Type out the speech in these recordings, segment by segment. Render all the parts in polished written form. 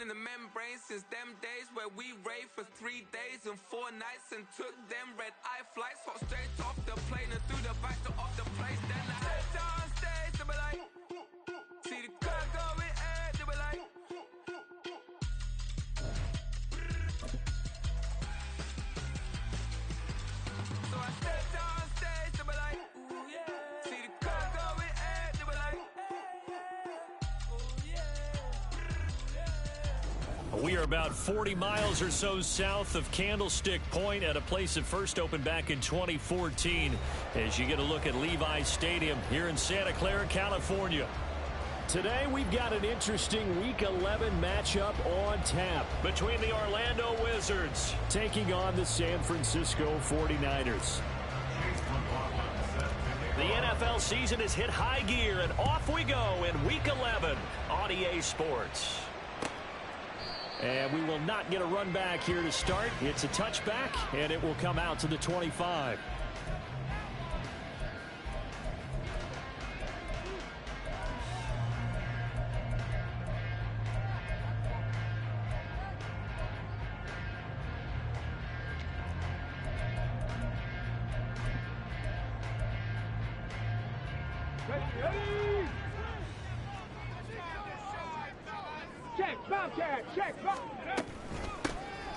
in the membrane since them days where we raved for 3 days and 4 nights and took them red-eye flights, hot straight off the plane and through the back door of the place. Then I head down stage, they be like, see the crowd going air, they be like, so I step down stage, they be like, ooh yeah, see the crowd going air, they be like, ooh yeah. We are about 40 miles or so south of Candlestick Point at a place that first opened back in 2014 as you get a look at Levi's Stadium here in Santa Clara, California. Today we've got an interesting Week 11 matchup on tap Between the Orlando Wizards taking on the San Francisco 49ers. The NFL season has hit high gear, and off we go in Week 11 on EA Sports. And we will not get a run back here to start. It's a touchback, and it will come out to the 25.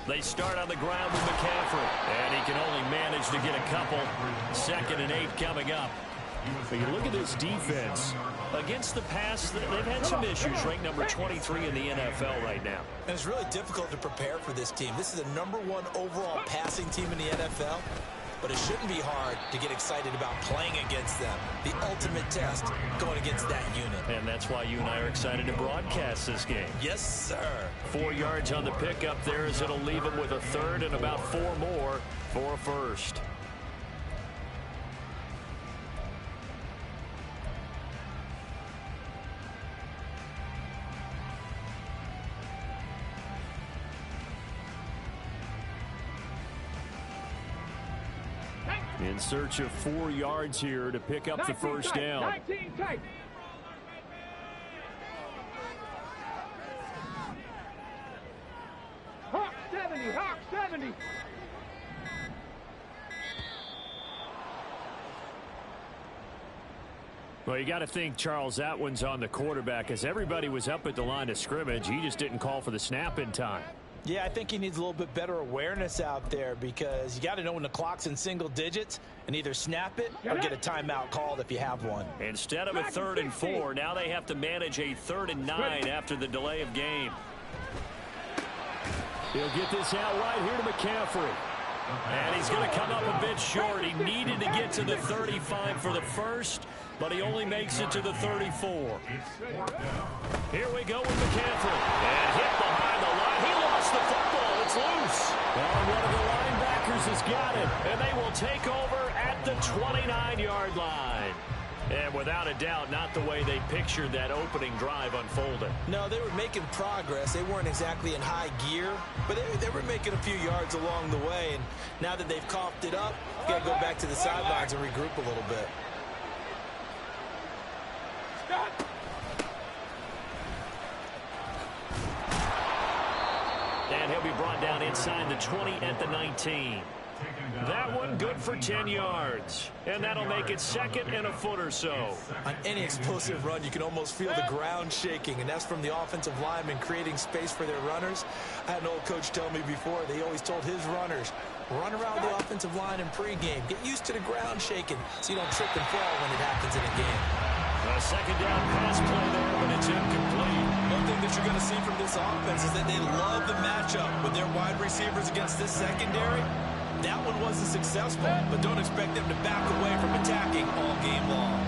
They start on the ground with McCaffrey, and he can only manage to get a couple. 2nd and 8 coming up. But you look at this defense. Against the pass, they've had some issues. Ranked number 23 in the NFL right now. And it's really difficult to prepare for this team. This is the #1 overall passing team in the NFL. But it shouldn't be hard to get excited about playing against them. The ultimate test going against that unit. And that's why you and I are excited to broadcast this game. Yes, sir. 4 yards on the pickup there as it'll leave him with a 3rd and about 4 more for a 1st. In search of 4 yards here to pick up the first down. 19 tight. Hawk 70, Hawk 70. Well, you got to think, Charles, that one's on the quarterback as everybody was up at the line of scrimmage. He just didn't call for the snap in time. Yeah, I think he needs a little bit better awareness out there because you got to know when the clock's in single digits and either snap it or get a timeout called if you have one. Instead of a 3rd and 4, now they have to manage a 3rd and 9 after the delay of game. He'll get this out right here to McCaffrey. And he's going to come up a bit short. He needed to get to the 35 for the first, but he only makes it to the 34. Here we go with McCaffrey. And hit behind the line. He lost the football. It's loose. Well, one of the linebackers has got it. And they will take over at the 29-yard line. And without a doubt, not the way they pictured that opening drive unfolding. No, they were making progress. They weren't exactly in high gear, but they were making a few yards along the way. And now that they've coughed it up, you got to go back to the sidelines and regroup a little bit. And he'll be brought down inside the 20 at the 19. That one good for 10 yards. And that'll make it 2nd and a foot or so. On any explosive run, you can almost feel the ground shaking, and that's from the offensive linemen creating space for their runners. I had an old coach tell me before, they always told his runners, run around the offensive line in pregame. Get used to the ground shaking so you don't trip and fall when it happens in a game. A 2nd down pass play there, but it's incomplete. One thing that you're going to see from this offense is that they love the matchup with their wide receivers against this secondary. That one wasn't successful, but don't expect them to back away from attacking all game long.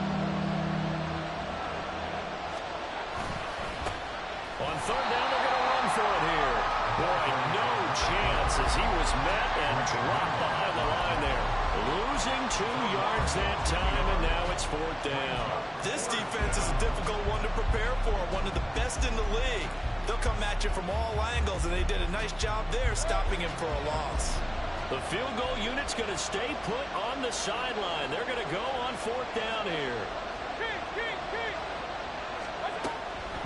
On 3rd down, they're going to run for it here. Boy, no chance as he was met and dropped behind the line there. Losing 2 yards that time, and now it's 4th down. This defense is a difficult one to prepare for, one of the best in the league. They'll come at you from all angles, and they did a nice job there stopping him for a loss. The field goal unit's going to stay put on the sideline. They're going to go on 4th down here.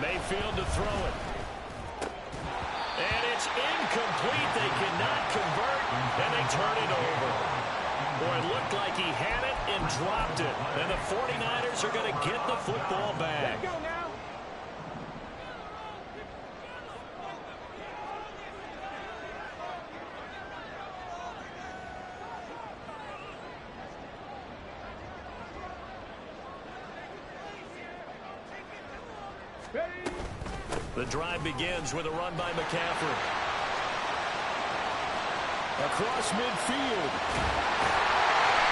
Mayfield to throw it. It's incomplete. They cannot convert, and they turn it over. Boy, it looked like he had it and dropped it. And the 49ers are going to get the football back. Let's go now. The drive begins with a run by McCaffrey. Across midfield.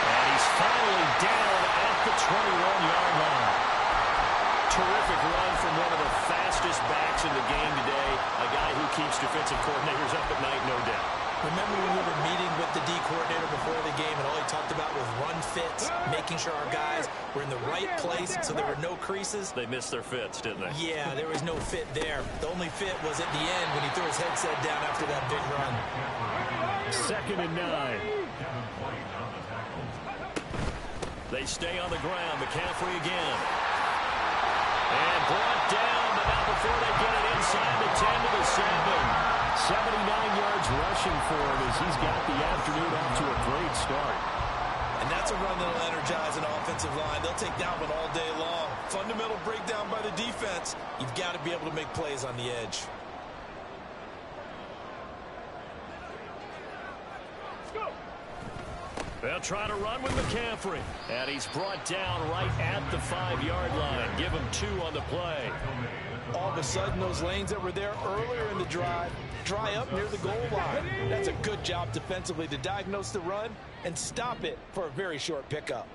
And he's finally down at the 21-yard line. Terrific run from one of the fastest backs in the game today. A guy who keeps defensive coordinators up at night, no doubt. Remember when we were meeting with the D coordinator before the game and all he talked about was run fits, making sure our guys were in the right place so there were no creases? They missed their fits, didn't they? Yeah, there was no fit there. The only fit was at the end when he threw his headset down after that big run. 2nd and 9. They stay on the ground. McCaffrey again. And brought down, but not before they get it inside the 10 to the 7. 79 yards rushing for him as he's got the afternoon off to a great start. And that's a run that'll energize an offensive line. They'll take that one all day long. Fundamental breakdown by the defense. You've got to be able to make plays on the edge. They'll try to run with McCaffrey. And he's brought down right at the 5-yard line. Give him 2 on the play. All of a sudden, those lanes that were there earlier in the drive dry up near the goal line. That's a good job defensively to diagnose the run and stop it for a very short pickup.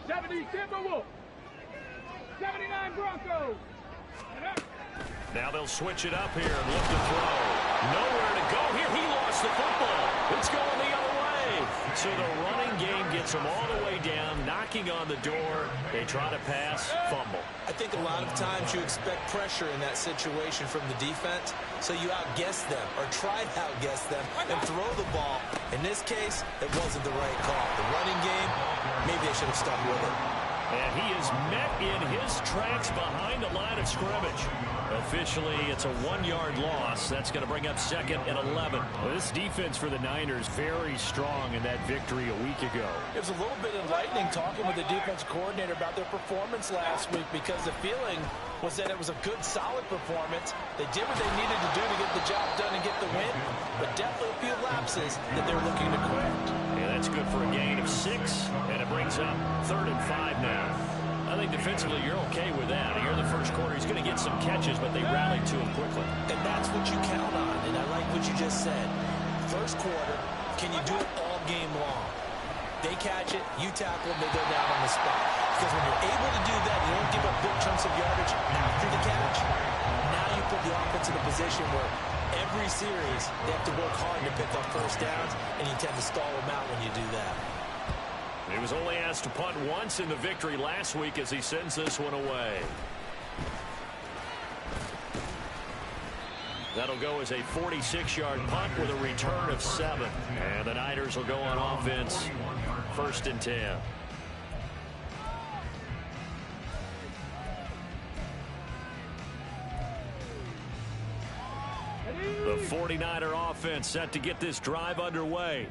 70 Timberwolves. 79 Broncos. Now they'll switch it up here and look to throw. Nowhere to go here. He lost the football. It's going the other way. So the running game gets them all the way down, knocking on the door. They try to pass, fumble. I think a lot of times you expect pressure in that situation from the defense, so you outguess them or try to outguess them and throw the ball. In this case, it wasn't the right call. The running game, maybe they should have stuck with it. And he is met in his tracks behind the line of scrimmage. Officially, it's a 1-yard loss. That's going to bring up 2nd and 11. Well, this defense for the Niners very strong in that victory a week ago. It was a little bit enlightening talking with the defense coordinator about their performance last week because the feeling was that it was a good, solid performance. They did what they needed to do to get the job done and get the win, but definitely a few lapses that they're looking to correct. Yeah, that's good for a gain of 6, and it brings up 3rd and 5 now. I think defensively you're okay with that. Here in the first quarter, he's going to get some catches, but they rallied to him quickly. And that's what you count on, and I like what you just said. First quarter, can you do it all game long? They catch it, you tackle them, they go down on the spot. Because when you're able to do that, you don't give up big chunks of yardage after the catch. Now you put the offense in a position where every series they have to work hard to pick up first downs, and you tend to stall them out when you do that. He was only asked to punt once in the victory last week as he sends this one away. That'll go as a 46-yard punt with a return of 7. And the Niners will go on offense, 1st and 10. The 49er offense set to get this drive underway.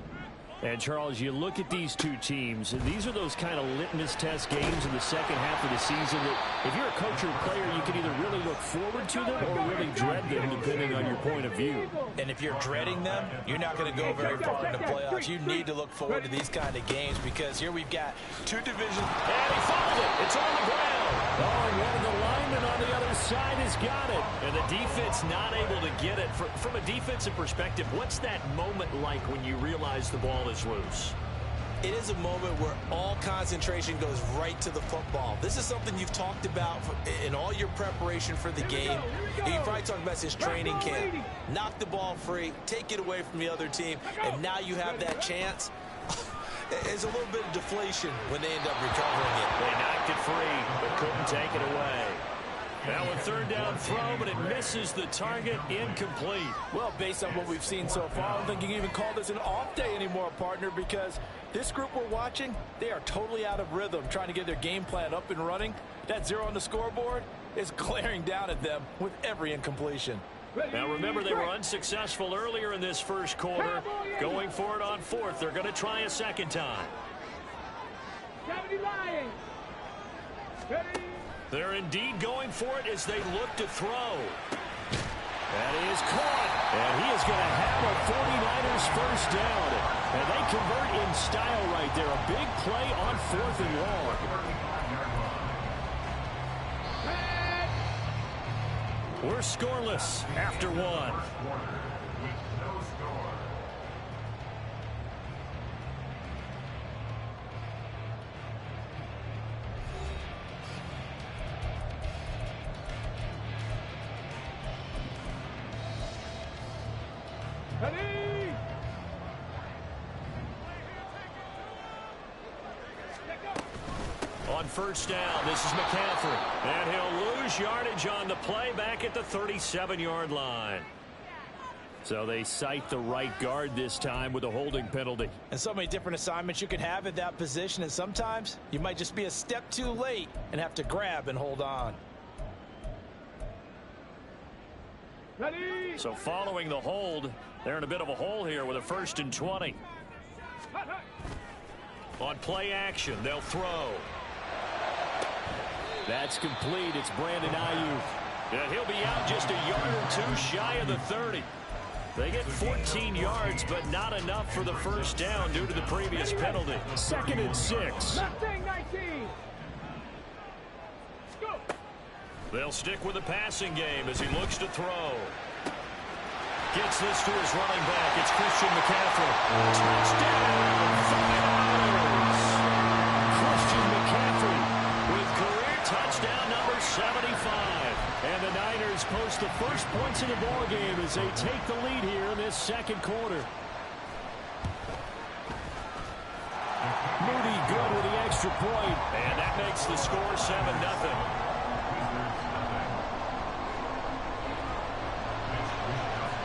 And, Charles, you look at these two teams, and these are those kind of litmus test games in the second half of the season that if you're a coach or a player, you can either really look forward to them or really dread them, depending on your point of view. And if you're dreading them, you're not going to go very far in the playoffs. You need to look forward to these kind of games because here we've got 2 divisions. And he fumbled it. It's on the ground. Oh, and one of the linemen on the other side has got it. And the defense not able to get it. From a defensive perspective, what's that moment like when you realize the ball is loose? It is a moment where all concentration goes right to the football. This is something you've talked about in all your preparation for the game. You probably talked about this training camp. Knock the ball free, take it away from the other team, and now you have that chance. There's a little bit of deflation when they end up recovering it. They knocked it free, but couldn't take it away. Now a 3rd down throw, but it misses the target, incomplete. Well, based on what we've seen so far, I don't think you can even call this an off day anymore, partner, because this group we're watching, they are totally out of rhythm, trying to get their game plan up and running. That 0 on the scoreboard, is glaring down at them with every incompletion. Now remember, they were unsuccessful earlier in this first quarter. Going for it on fourth. They're going to try a second time. 70 Lions. They're indeed going for it as they look to throw. That is caught. And he is going to have a 49ers first down. And they convert in style right there. A big play on fourth and long. We're scoreless after one. On first down, this is McCaffrey. And he'll lose yardage on the play back at the 37-yard line. So they cite the right guard this time with a holding penalty. And so many different assignments you could have at that position, and sometimes you might just be a step too late and have to grab and hold on. So following the hold, they're in a bit of a hole here with a 1st and 20. On play action, they'll throw. That's complete. It's Brandon Ayuk. And he'll be out just a yard or two shy of the 30. They get 14 yards, but not enough for the first down due to the previous penalty. 2nd and 6. They'll stick with the passing game as he looks to throw. Gets this to his running back. It's Christian McCaffrey. Touchdown! Christian McCaffrey with career touchdown number 75. And the Niners post the first points in the ballgame as they take the lead here in this second quarter. Moody good with the extra point. And that makes the score 7-0.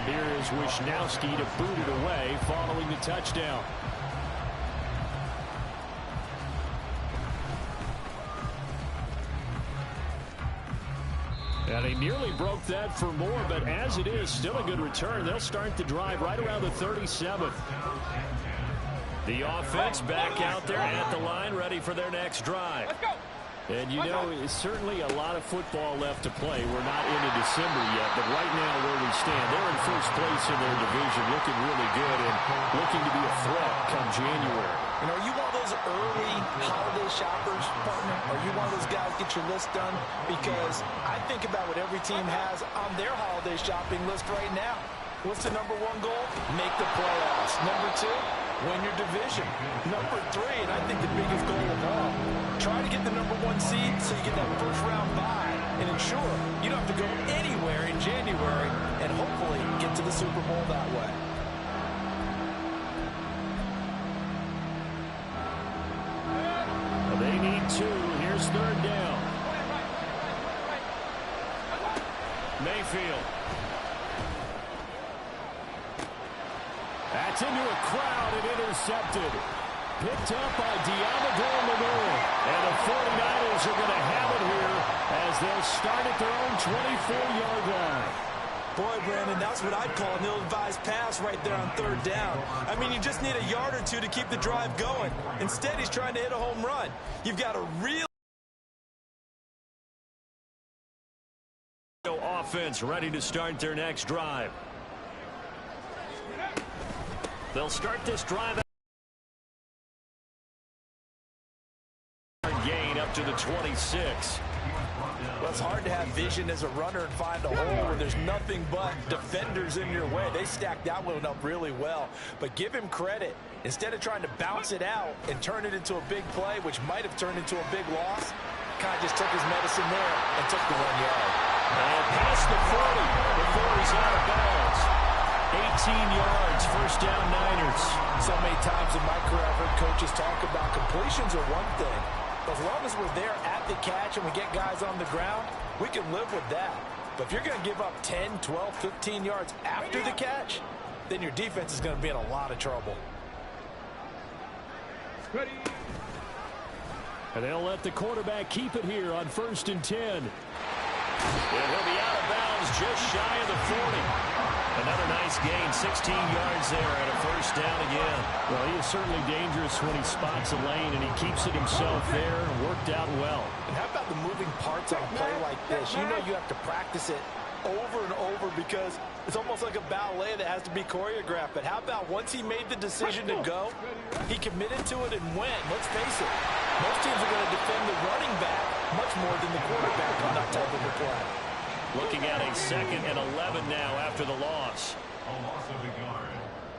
Here is Wisnowski to boot it away following the touchdown. And he nearly broke that for more, but as it is, still a good return. They'll start the drive right around the 37th. The offense back out there at the line, ready for their next drive. Let's go. And you know, it's certainly a lot of football left to play. We're not into December yet, but right now where we stand, they're in first place in their division, looking really good and looking to be a threat come January. You know, are you one of those early holiday shoppers, partner? Are you one of those guys get your list done? Because I think about what every team has on their holiday shopping list right now. What's the number one goal? Make the playoffs. Number two, win your division. Number three, and I think the biggest goal of all, try to get the number one seed so you get that first round bye and ensure you don't have to go anywhere in January and hopefully get to the Super Bowl that way. Well, they need two. Here's third down. Mayfield. That's into a crowd and intercepted. Picked up by Diamador Lenore. And the 49ers are going to have it here as they'll start at their own 24-yard line. Boy, Brandon, that's what I'd call an ill-advised pass right there on third down. I mean, you just need a yard or two to keep the drive going. Instead, he's trying to hit a home run. You've got a real offense ready to start their next drive. They'll start this drive. Gain up to the 26. Well, it's hard to have vision as a runner and find a hole where there's nothing but defenders in your way. They stacked that one up really well. But give him credit. Instead of trying to bounce it out and turn it into a big play, which might have turned into a big loss, kind of just took his medicine there and took the 1 yard. And past the 40 before he's out of bounds. 18 yards, first down Niners. So many times in my career I've heard coaches talk about completions are one thing. But as long as we're there at the catch and we get guys on the ground, we can live with that. But if you're going to give up 10, 12, 15 yards after the catch, then your defense is going to be in a lot of trouble. And they'll let the quarterback keep it here on 1st and 10. And he'll be out of bounds just shy of the 40. Another nice gain, 16 yards there and a first down again. Well, he is certainly dangerous when he spots a lane, and he keeps it himself there and worked out well. And how about the moving parts on a play like this? You know you have to practice it over and over because it's almost like a ballet that has to be choreographed. But how about once he made the decision to go, he committed to it and went. Let's face it, most teams are going to defend the running back much more than the quarterback on that type of a play. Looking at a 2nd and 11 now after the loss. A loss of a yard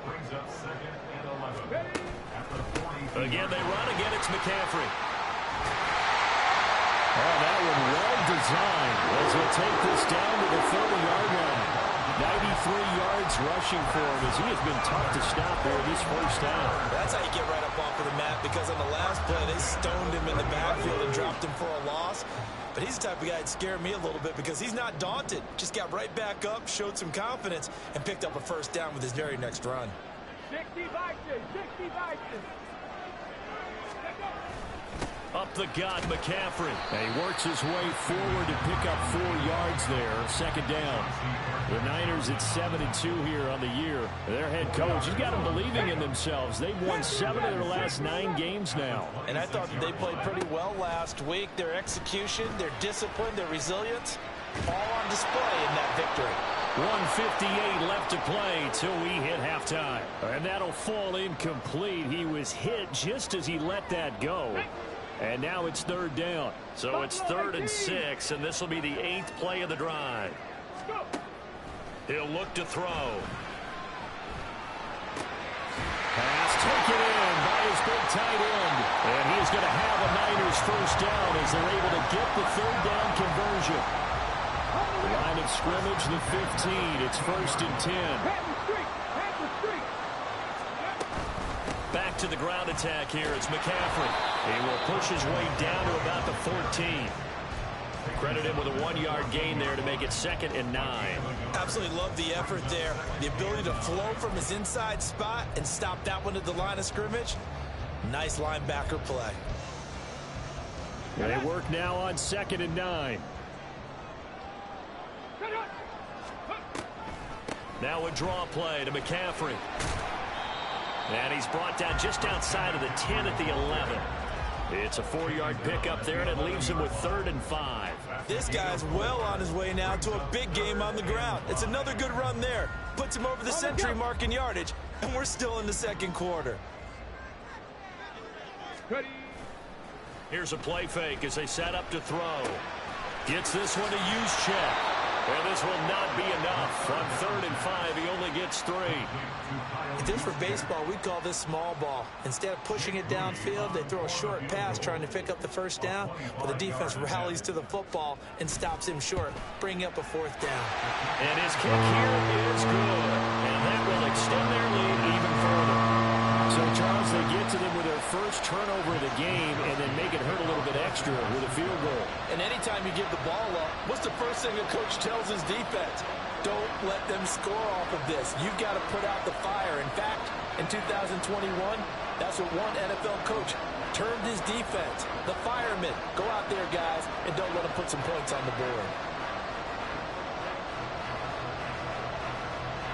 brings up 2nd and 11. At the 40. Again, they run. Again, it's McCaffrey. Oh, that one well designed as he'll take this down to the 30-yard line. 93 yards rushing for him as he has been tough to stop there this first down. That's how you get right up off of the mat, because on the last play, they stoned him in the backfield and dropped him for a loss. But he's the type of guy that scared me a little bit because he's not daunted. Just got right back up, showed some confidence, and picked up a first down with his very next run. 60 Vikings, 60 Vikings. Up the gut, McCaffrey. And he works his way forward to pick up 4 yards there. 2nd down. The Niners at 7-2 here on the year. Their head coach, he's got them believing in themselves. They've won 7 of their last 9 games now. And I thought they played pretty well last week. Their execution, their discipline, their resilience, all on display in that victory. 1:58 left to play till we hit halftime. And that'll fall incomplete. He was hit just as he let that go. And now it's 3rd down. So it's 3rd and 6, and this will be the 8th play of the drive. He'll look to throw. Pass taken in by his big tight end. And he's going to have a Niners first down as they're able to get the 3rd down conversion. Line of scrimmage, the 15. It's 1st and 10. Back to the ground attack here. It's McCaffrey. He will push his way down to about the 14. Credit him with a 1-yard gain there to make it 2nd and 9. Absolutely love the effort there. The ability to flow from his inside spot and stop that one at the line of scrimmage. Nice linebacker play. They work now on 2nd and 9. Now a draw play to McCaffrey. And he's brought down just outside of the 10 at the 11. It's a 4-yard pickup there, and it leaves him with 3rd and 5. This guy's well on his way now to a big game on the ground. It's another good run there. Puts him over the century mark in yardage, and we're still in the 2nd quarter. Here's a play fake as they set up to throw. Gets this one to Juszczyk. And this will not be enough. On 3rd and 5, he only gets 3. If this were baseball, we'd call this small ball. Instead of pushing it downfield, they throw a short pass trying to pick up the first down, but the defense rallies to the football and stops him short, bringing up a 4th down. And his kick here is good. And that will extend their lead even further. So, Charles, they get to them with their first turnover of the game and then make it hurt a little bit extra with a field goal. And anytime you give the ball up, what's the first thing a coach tells his defense? Don't let them score off of this. You've got to put out the fire. In fact, in 2021, that's what one NFL coach termed his defense. The firemen. Go out there, guys, and don't let them put some points on the board.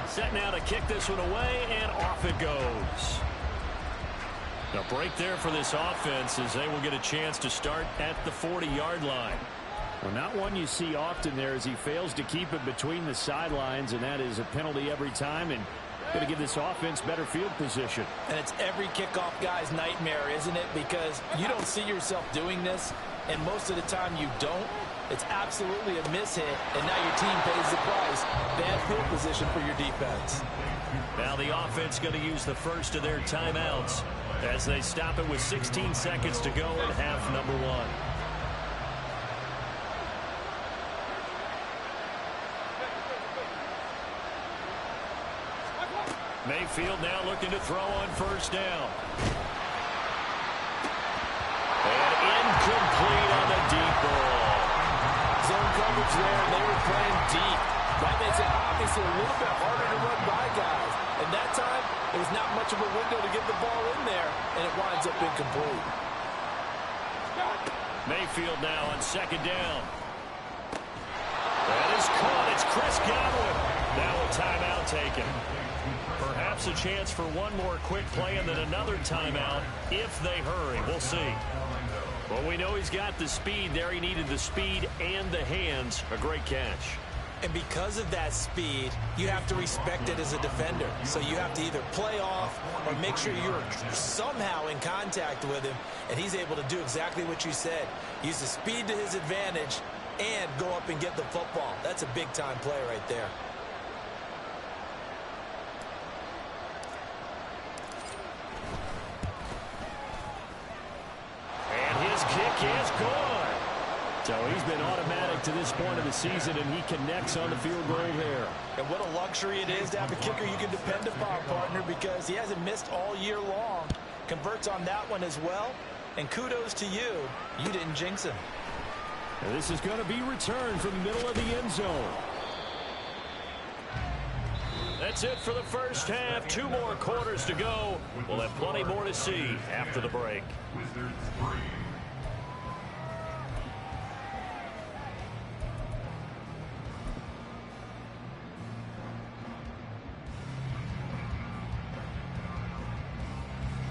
Set now to kick this one away, and off it goes. A break there for this offense as they will get a chance to start at the 40-yard line. Well, not one you see often there as he fails to keep it between the sidelines, and that is a penalty every time, and going to give this offense better field position. And it's every kickoff guy's nightmare, isn't it? Because you don't see yourself doing this, and most of the time you don't. It's absolutely a mishit, and now your team pays the price. Bad field position for your defense. Now the offense going to use the first of their timeouts as they stop it with 16 seconds to go in half number 1. Mayfield now looking to throw on first down. And incomplete on the deep ball. Zone coverage there, and they were playing deep. That makes it obviously a little bit harder to run by guys. And that time, it was not much of a window to get the ball in there, and it winds up incomplete. Mayfield now on 2nd down. got one. Now a timeout taken. Perhaps a chance for one more quick play and then another timeout if they hurry. We'll see. Well, we know he's got the speed there. He needed the speed and the hands. A great catch. And because of that speed, you have to respect it as a defender. So you have to either play off or make sure you're somehow in contact with him, and he's able to do exactly what you said. Use the speed to his advantage and go up and get the football. That's a big-time play right there. And his kick is gone. So he's been automatic to this point of the season, and he connects on the field goal there. And what a luxury it is to have a kicker you can depend upon, partner, because he hasn't missed all year long. Converts on that one as well. And kudos to you. You didn't jinx him. And this is going to be returned from the middle of the end zone. That's it for the first half. 2 more quarters to go. We'll have plenty more to see after the break.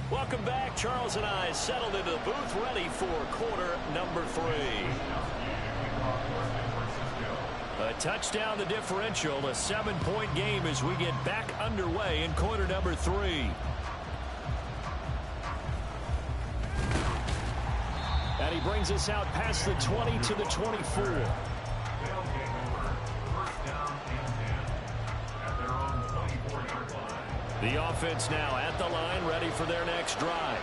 Welcome back. Charles and I settled into the booth ready for quarter number 3. A touchdown the differential, a 7-point game as we get back underway in quarter number 3. And he brings us out past the 20 to the 24. The offense now at the line, ready for their next drive.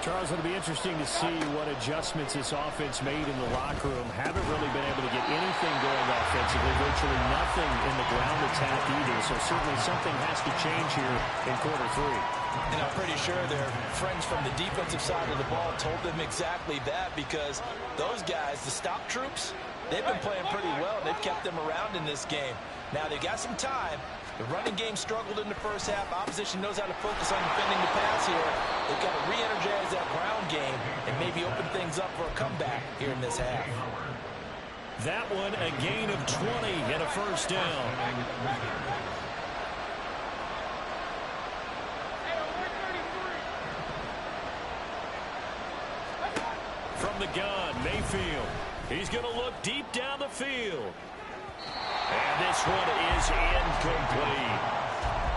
Charles, it'll be interesting to see what adjustments this offense made in the locker room. Haven't really been able to get anything going offensively, virtually nothing in the ground attack either. So certainly something has to change here in quarter 3. And I'm pretty sure their friends from the defensive side of the ball told them exactly that, because those guys, the stop troops, they've been playing pretty well. They've kept them around in this game. Now they've got some time. The running game struggled in the first half. Opposition knows how to focus on defending the pass here. They've got to re-energize that ground game and maybe open things up for a comeback here in this half. That one a gain of 20 and a first down. From the gun, Mayfield. He's going to look deep down the field. And this one is incomplete.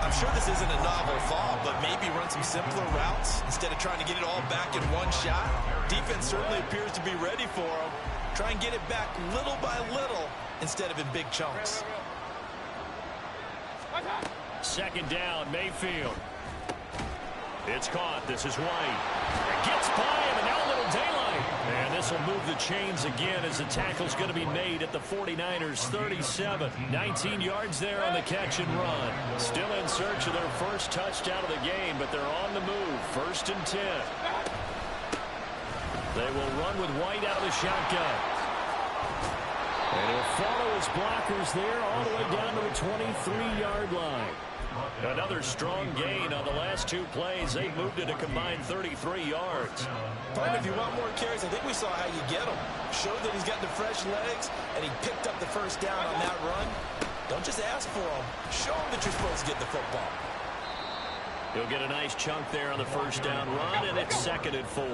I'm sure this isn't a novel thought, but maybe run some simpler routes instead of trying to get it all back in one shot. Defense certainly appears to be ready for him. Try and get it back little by little instead of in big chunks. Second down, Mayfield. It's caught. This is White. It gets by him, and now a little daylight. And this will move the chains again as the tackle's going to be made at the 49ers 37. 19 yards there on the catch and run. Still in search of their first touchdown of the game, but they're on the move. 1st and 10. They will run with White out of the shotgun. And he'll follow his blockers there all the way down to the 23-yard line. Another strong gain on the last 2 plays. They've moved it a combined 33 yards. But if you want more carries, I think we saw how you get them. Showed that he's got the fresh legs, and he picked up the first down on that run. Don't just ask for them. Show them that you're supposed to get the football. He'll get a nice chunk there on the first down run, and it's 2nd and 4.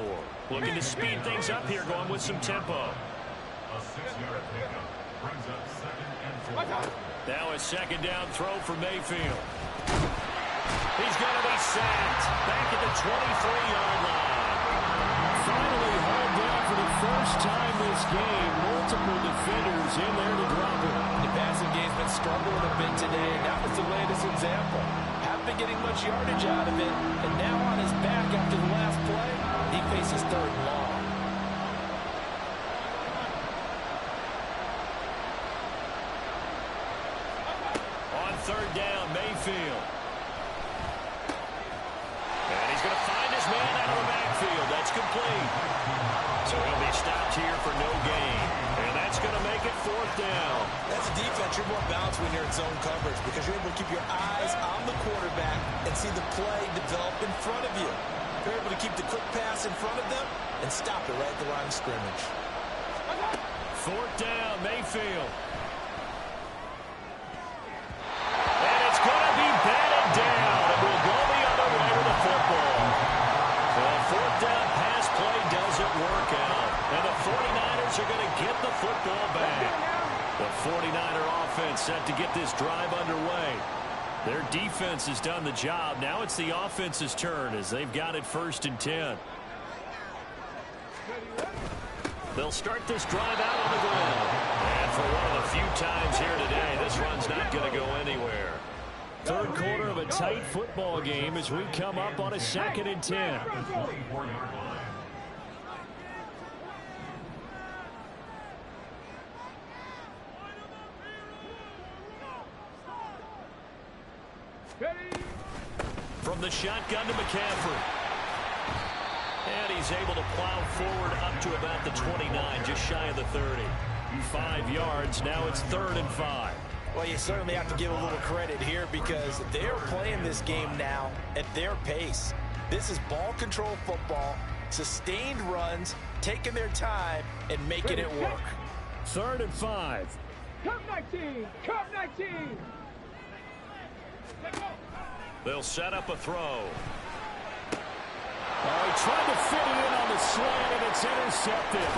Looking to speed things up here, going with some tempo. A 6-yard pickup brings up 2nd and 4. Now a 2nd down throw for Mayfield. He's going to be sacked back at the 23-yard line. Finally hauled down for the first time this game. Multiple defenders in there to drop it. The passing game's been struggling a bit today, and that was the latest example. Haven't been getting much yardage out of it, and now on his back after the last play, he faces 3rd and long. On 3rd down, Mayfield. And he's going to find his man out of the backfield. That's complete. So he'll be stopped here for no gain. And that's going to make it 4th down. That's a defense. You're more balanced when you're in zone coverage because you're able to keep your eyes on the quarterback and see the play develop in front of you. You're able to keep the quick pass in front of them and stop it right at the line of scrimmage. 4th down, Mayfield. offense set to get this drive underway. Their defense has done the job. Now it's the offense's turn as they've got it 1st and 10. They'll start this drive out on the ground. And for one of the few times here today, this run's not going to go anywhere. Third quarter of a tight football game as we come up on a 2nd and 10. From the shotgun to McCaffrey. And he's able to plow forward up to about the 29, just shy of the 30. 5 yards. Now it's 3rd and 5. Well, you certainly have to give a little credit here because they're playing this game now at their pace. This is ball control football, sustained runs, taking their time, and making it work. 3rd and 5. Come 19! Come 19! They'll set up a throw. Oh, he tried to fit it in on the slant, and it's intercepted.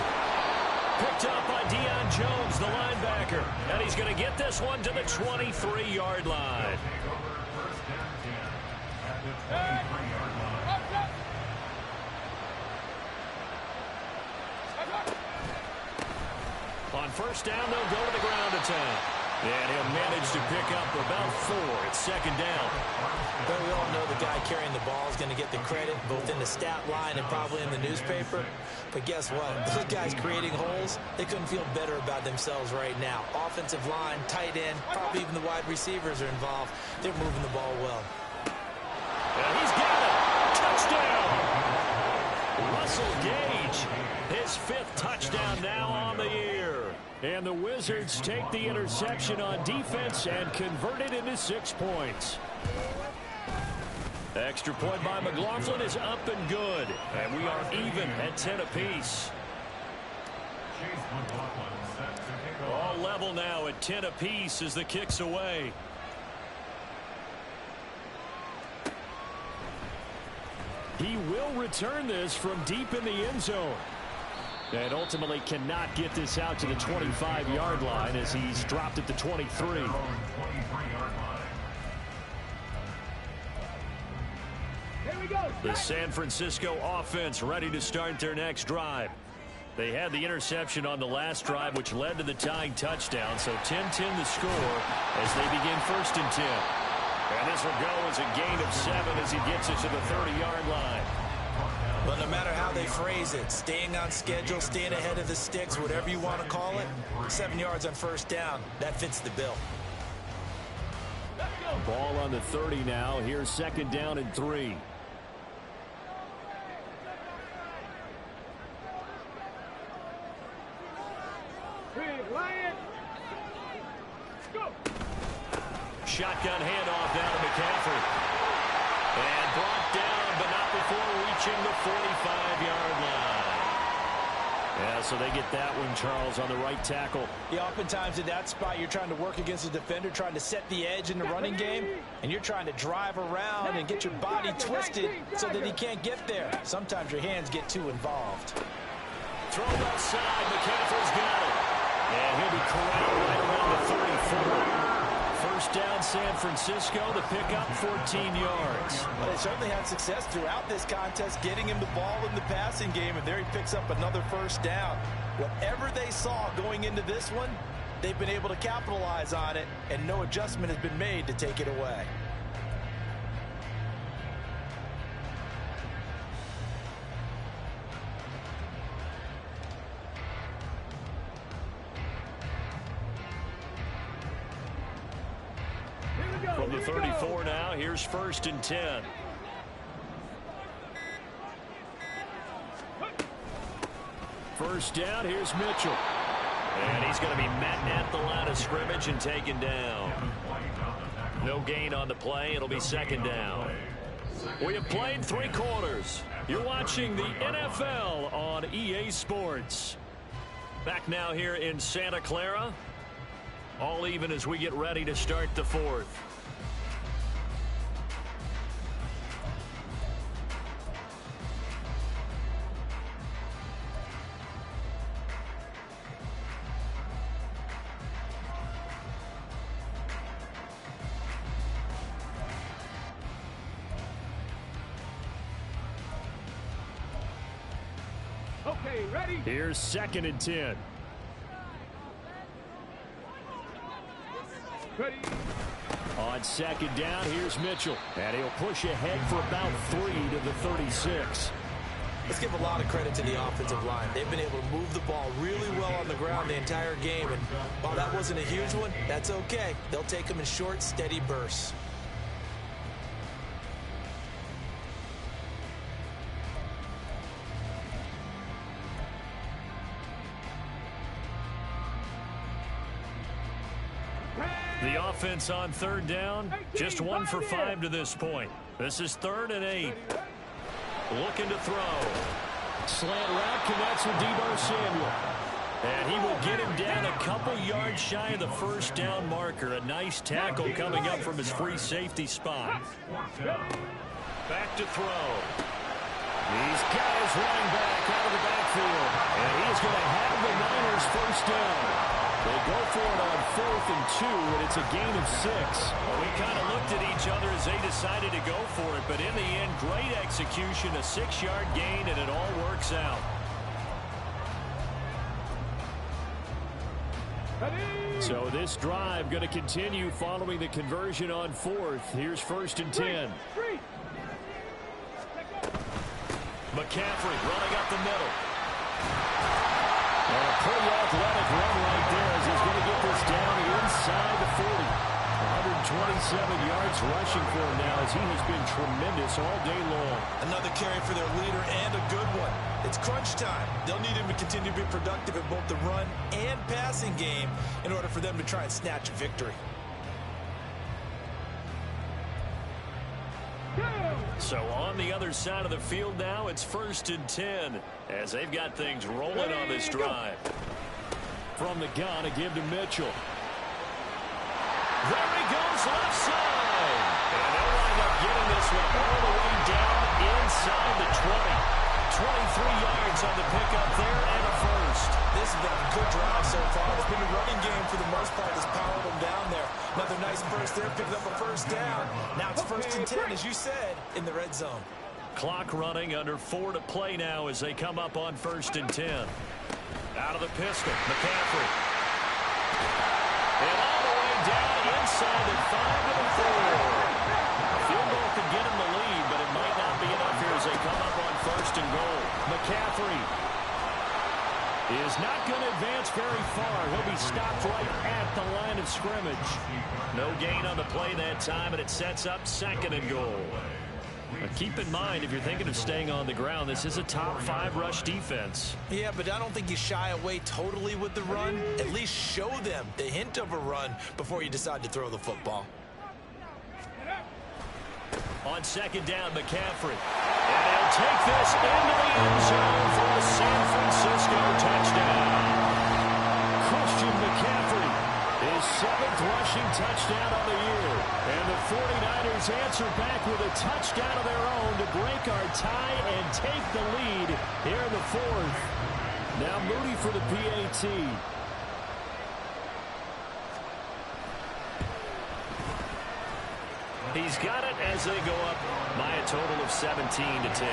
Picked up by Deion Jones, the linebacker. And he's going to get this one to the 23-yard line. On 1st down, they'll go to the ground attack. And he'll manage to pick up about 4. It's 2nd down. But we all know the guy carrying the ball is going to get the credit both in the stat line and probably in the newspaper. But guess what? Those guys creating holes, they couldn't feel better about themselves right now. Offensive line, tight end, probably even the wide receivers are involved. They're moving the ball well. And he's got it. Touchdown. Russell Gage, his 5th touchdown now on the year. And the Wizards take the interception on defense and convert it into 6 points. Extra point by McLaughlin is up and good. And we are even at 10 apiece. All level now at 10 apiece as the kick's away. He will return this from deep in the end zone. And ultimately cannot get this out to the 25-yard line as he's dropped at the 23. The San Francisco offense ready to start their next drive. They had the interception on the last drive, which led to the tying touchdown. So 10-10 the score as they begin 1st and 10. And this will go as a gain of 7 as he gets it to the 30-yard line. But no matter how they phrase it, staying on schedule, staying ahead of the sticks, whatever you want to call it, 7 yards on 1st down, that fits the bill. Ball on the 30 now. Here's 2nd down and 3. Shotgun handoff down to McCaffrey. And brought down, but not before reaching the 45-yard line. Yeah, so they get that one, Charles, on the right tackle. Yeah, oftentimes in that spot, you're trying to work against a defender, trying to set the edge in the running game, and you're trying to drive around and get your body twisted so that he can't get there. Sometimes your hands get too involved. Throw left side, McCaffrey's got it. And he'll be corralled right around the 34. 1st down, San Francisco. The pickup, 14 yards. Well, they certainly had success throughout this contest, getting him the ball in the passing game, and there he picks up another 1st down. Whatever they saw going into this one, they've been able to capitalize on it, and no adjustment has been made to take it away. From the 34 now, here's 1st and 10. First down, here's Mitchell. And he's going to be met at the line of scrimmage and taken down. No gain on the play. It'll be 2nd down. We have played 3 quarters. You're watching the NFL on EA Sports. Back now here in Santa Clara. All even as we get ready to start the 4th. Okay, ready? Here's 2nd and 10. Ready? On 2nd down, here's Mitchell. And he'll push ahead for about 3 to the 36. Let's give a lot of credit to the offensive line. They've been able to move the ball really well on the ground the entire game. And while that wasn't a huge one, that's okay. They'll take them in short, steady bursts. The offense on 3rd down, just 1 for 5 to this point. This is 3rd and 8. Looking to throw. Slant route connects with Deebo Samuel. And he will get him down a couple yards shy of the 1st down marker. A nice tackle coming up from his free safety spot. Back to throw. He's got his running back out of the backfield. And he's going to have the Niners 1st down. They go for it on 4th and 2, and it's a gain of 6. Well, we kind of looked at each other as they decided to go for it, but in the end, great execution, a 6-yard gain, and it all works out. So this drive going to continue following the conversion on 4th. Here's 1st and 10. McCaffrey running up the middle. And a pretty athletic run right there as he's going to get this down inside the 40. 127 yards rushing for him now as he has been tremendous all day long. Another carry for their leader and a good one. It's crunch time. They'll need him to continue to be productive in both the run and passing game in order for them to try and snatch a victory. So on the other side of the field now, it's 1st and 10 as they've got things rolling on this drive. From the gun, a give to Mitchell. There he goes, left side. And they'll wind up getting this one all the way down inside the 20. 23 yards on the pickup there and a 1st. This has been a good drive so far. It's been a running game for the most part that's powered them down there. Another nice burst there, picking up a 1st down. Now it's 1st and 10, as you said, in the red zone. Clock running, under 4 to play now as they come up on 1st and 10. Out of the pistol, McCaffrey. And all the way down inside the 5 to the 4. A field goal could get him the lead, but it might not be enough here as they come up on 1st and goal. McCaffrey is not going to advance very far. He'll be stopped right at the line of scrimmage. No gain on the play that time, and it sets up 2nd and goal. Now keep in mind, if you're thinking of staying on the ground, this is a top 5 rush defense. Yeah, but I don't think you shy away totally with the run. At least show them the hint of a run before you decide to throw the football. On 2nd down, McCaffrey. And he'll take this into the end zone for a San Francisco touchdown. Christian McCaffrey, his 7th rushing touchdown of the year. And the 49ers answer back with a touchdown of their own to break our tie and take the lead here in the 4th. Now Moody for the PAT. He's got it as they go up by a total of 17 to 10.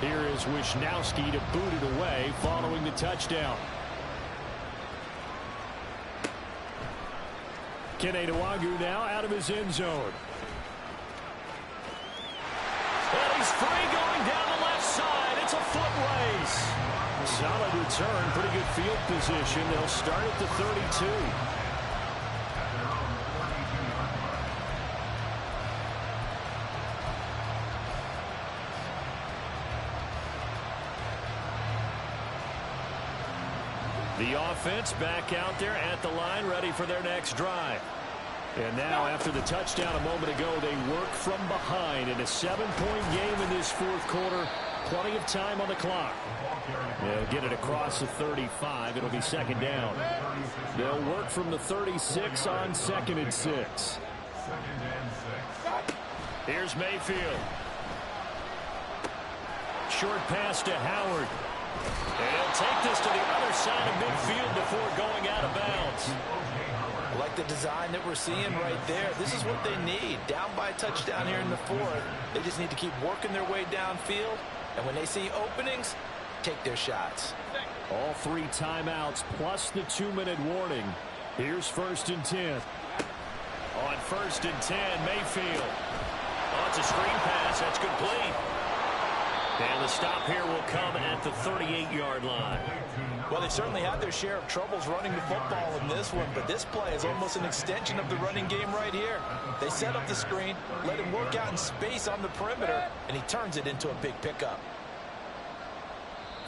Here is Wisnowski to boot it away following the touchdown. Kene Nwangwu now out of his end zone. And he's free going down the left side. It's a foot race. Solid return, pretty good field position. They'll start at the 32. The offense back out there at the line, ready for their next drive. And now, after the touchdown a moment ago, they work from behind in a 7-point game in this 4th quarter. Plenty of time on the clock. They'll get it across the 35. It'll be 2nd down. They'll work from the 36 on 2nd and 6. Here's Mayfield. Short pass to Howard. And he'll take this to the other side of midfield before going out of bounds. I like the design that we're seeing right there. This is what they need. Down by a touchdown here in the fourth. They just need to keep working their way downfield. And when they see openings, take their shots. All 3 timeouts plus the 2-minute warning. Here's 1st and 10. On 1st and 10, Mayfield. Oh, it's a screen pass. That's complete. And the stop here will come at the 38-yard line. Well, they certainly had their share of troubles running the football in this one, but this play is almost an extension of the running game right here. They set up the screen, let him work out in space on the perimeter, and he turns it into a big pickup.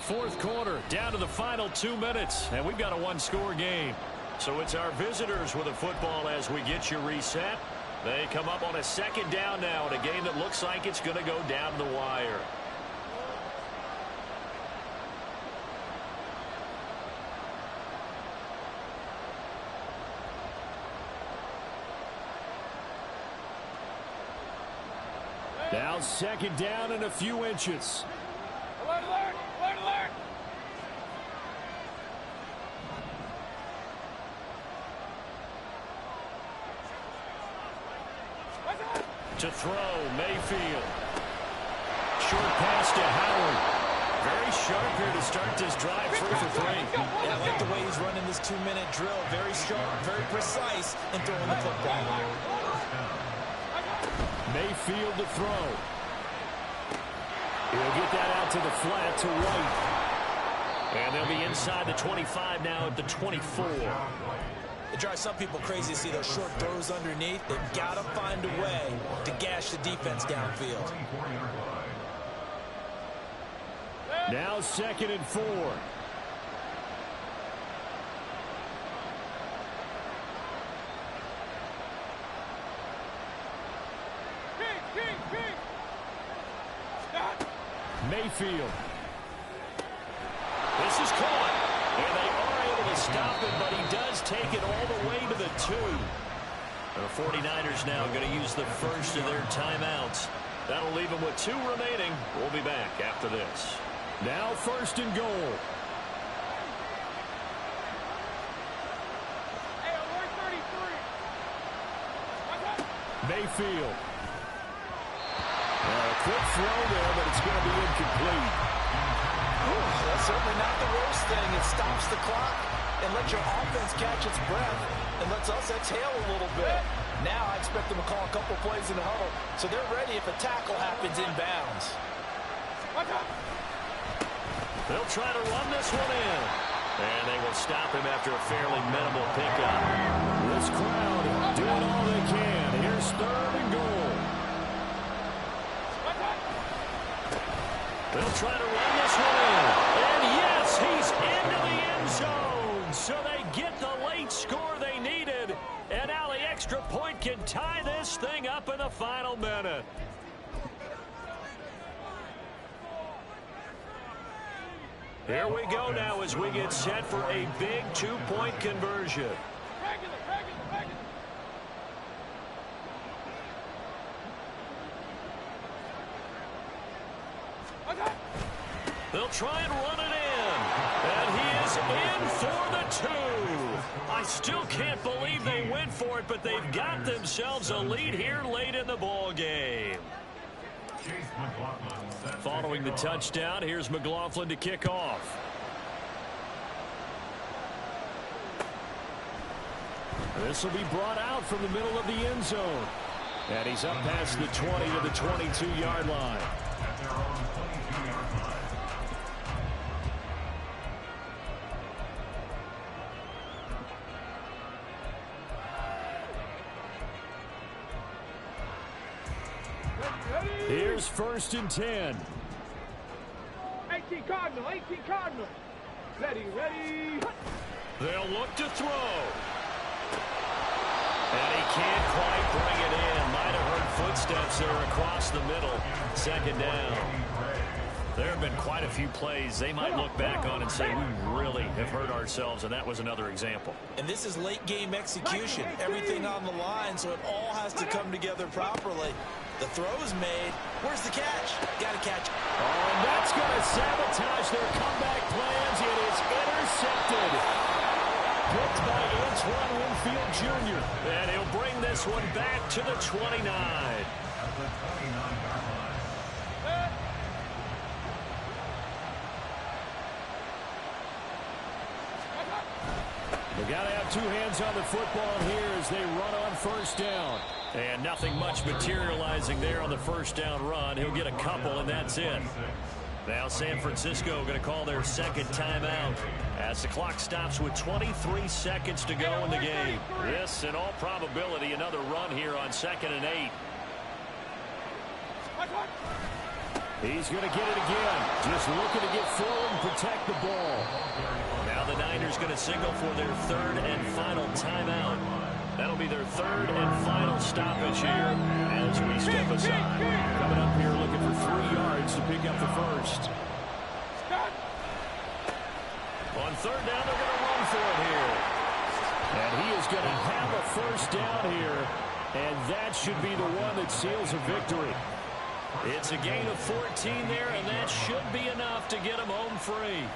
4th quarter, down to the final 2 minutes, and we've got a 1-score game. So it's our visitors with the football as we get you reset. They come up on a 2nd down now in a game that looks like it's going to go down to the wire. Now 2nd down and a few inches. Alert, alert, alert, alert. To throw, Mayfield. Short pass to Howard. Very sharp here to start this drive, 3 for 3. Yeah, I like the way he's running this 2-minute drill. Very sharp, very precise in throwing the football. Mayfield to throw. He'll get that out to the flat to White. And they'll be inside the 25 now at the 24. It drives some people crazy to see those short throws underneath. They've got to find a way to gash the defense downfield. Now 2nd and 4. Mayfield. This is caught. And they are able to stop him, but he does take it all the way to the 2. The 49ers now going to use the first of their timeouts. That'll leave them with 2 remaining. We'll be back after this. Now 1st and goal. Hey, alert 33. Mayfield. A quick throw there, but it's going to be incomplete. That's certainly not the worst thing. It stops the clock and lets your offense catch its breath and lets us exhale a little bit. Now I expect them to call a couple plays in the huddle so they're ready if a tackle happens inbounds. They'll try to run this one in. And they will stop him after a fairly minimal pickup. This crowd doing all they can. Here's 3rd and goal. They'll try to run this one in. And yes, he's into the end zone. So they get the late score they needed. And now the extra point can tie this thing up in the final minute. Here we go now as we get set for a big 2-point conversion. They'll try and run it in. And he is in for the 2. I still can't believe they went for it, but they've got themselves a lead here late in the ball game. Following the touchdown, here's McLaughlin to kick off. This will be brought out from the middle of the end zone. And he's up past the 20 to the 22-yard line. Here's 1st and 10. 18 Cardinal, 18 Cardinal. Ready, ready. They'll look to throw. And he can't quite bring it in. Might have heard footsteps there across the middle. 2nd down. There have been quite a few plays they might look back on and say, we really have hurt ourselves, and that was another example. And this is late game execution. Everything on the line, so it all has to come together properly. The throw is made. Where's the catch? Got to catch. Oh, and that's going to sabotage their comeback plans. It is intercepted. picked by Antoine Winfield Jr. And he'll bring this one back to the 29. At the 29-yard line. They got to have two hands on the football here as they run on first down. And nothing much materializing there on the first down run. He'll get a couple, and that's it. Now San Francisco going to call their second timeout as the clock stops with 23 seconds to go in the game. This, in all probability, another run here on 2nd and 8. He's going to get it again. Just looking to get forward and protect the ball. Now the Niners going to signal for their third and final timeout. That'll be their third and final stoppage here as we step aside. Coming up here looking for 3 yards to pick up the first. On third down, they're going to run for it here. And he is going to have a first down here. And that should be the one that seals a victory. It's a gain of 14 there, and that should be enough to get him home free.